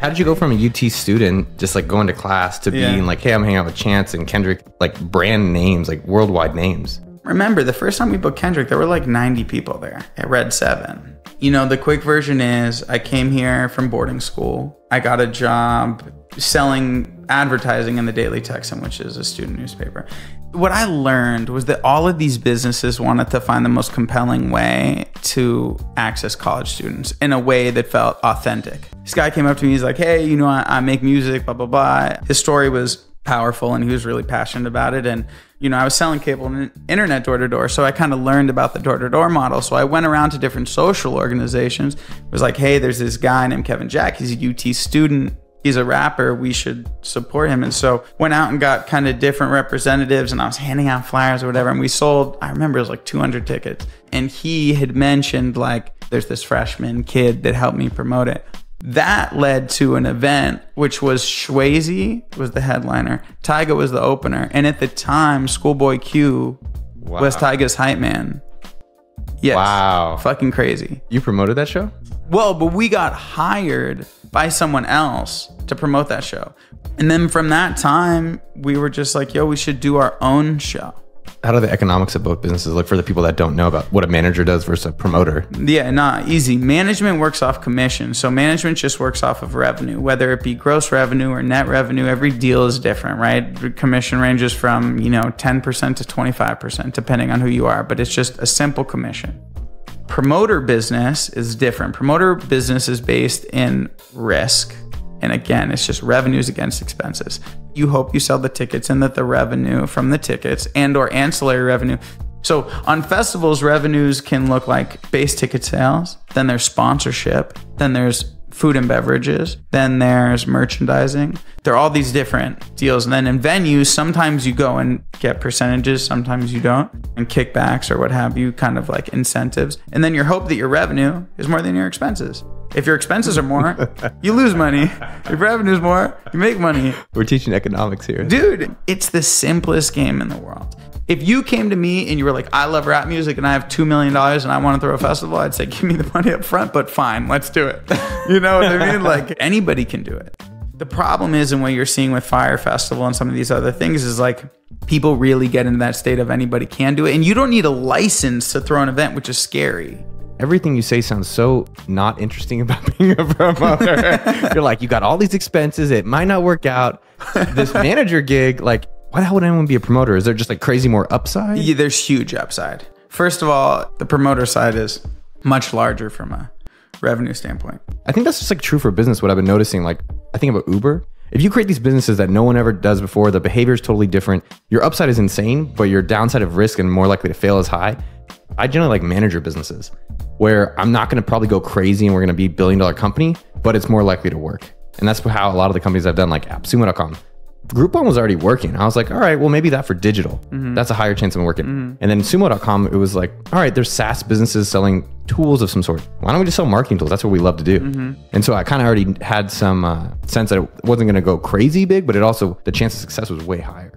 How did you go from a UT student, just like going to class, to being like, hey, I'm hanging out with Chance and Kendrick, like brand names, like worldwide names? Remember, the first time we booked Kendrick, there were like 90 people there at Red 7. You know, the quick version is I came here from boarding school. I got a job selling advertising in the Daily Texan, which is a student newspaper. What I learned was that all of these businesses wanted to find the most compelling way to access college students in a way that felt authentic. This guy came up to me, he's like, hey, you know, I make music, blah, blah, blah. His story was powerful and he was really passionate about it. And, you know, I was selling cable and internet door to door. So I kind of learned about the door to door model. So I went around to different social organizations. It was like, hey, there's this guy named Kevin Jack. He's a UT student. He's a rapper. We should support him. And so went out and got kind of different representatives and I was handing out flyers or whatever. And we sold, I remember it was like 200 tickets. And he had mentioned like, there's this freshman kid that helped me promote it. That led to an event, which was Shwazy was the headliner. Tyga was the opener. And at the time, Schoolboy Q was Tyga's hype man. Yes. Wow. Fucking crazy. You promoted that show? Well, but we got hired by someone else to promote that show. And then from that time, we were just like, yo, we should do our own show. How do the economics of both businesses look for the people that don't know about what a manager does versus a promoter? Yeah, not easy. Management works off commission. So management just works off of revenue, whether it be gross revenue or net revenue. Every deal is different, right? Commission ranges from, 10% to 25%, depending on who you are, but it's just a simple commission. Promoter business is different. Promoter business is based in risk. And again, it's just revenues against expenses. You hope you sell the tickets and that the revenue from the tickets and or ancillary revenue. So on festivals, revenues can look like base ticket sales, then there's sponsorship, then there's food and beverages, then there's merchandising. There are all these different deals. And then in venues, sometimes you go and get percentages, sometimes you don't, and kickbacks or what have you, kind of like incentives. And then you hope that your revenue is more than your expenses. If your expenses are more, you lose money. If revenue's more, you make money. We're teaching economics here. Dude, it's the simplest game in the world. If you came to me and you were like, I love rap music and I have $2 million and I want to throw a festival, I'd say, give me the money up front, but fine, let's do it. You know what I mean? Like anybody can do it. The problem is, and what you're seeing with Fire Festival and some of these other things is like, people really get into that state of anybody can do it. And you don't need a license to throw an event, which is scary. Everything you say sounds so not interesting about being a promoter. You're like, you got all these expenses. It might not work out. This manager gig, like, why the hell would anyone be a promoter? Is there just like crazy more upside? Yeah, there's huge upside. First of all, the promoter side is much larger from a revenue standpoint. I think that's just like true for business. What I've been noticing, like I think about Uber. If you create these businesses that no one ever does before, the behavior is totally different. Your upside is insane, but your downside of risk and more likely to fail is high. I generally like manager businesses where I'm not going to probably go crazy and we're going to be $1 billion company, but it's more likely to work. And that's how a lot of the companies I've done, like AppSumo.com. Groupon was already working. I was like, all right, well, maybe that for digital. That's a higher chance of it working. And then Sumo.com, it was like, all right, there's SaaS businesses selling tools of some sort. Why don't we just sell marketing tools? That's what we love to do. And so I kind of already had some sense that it wasn't going to go crazy big, but it also, the chance of success was way higher.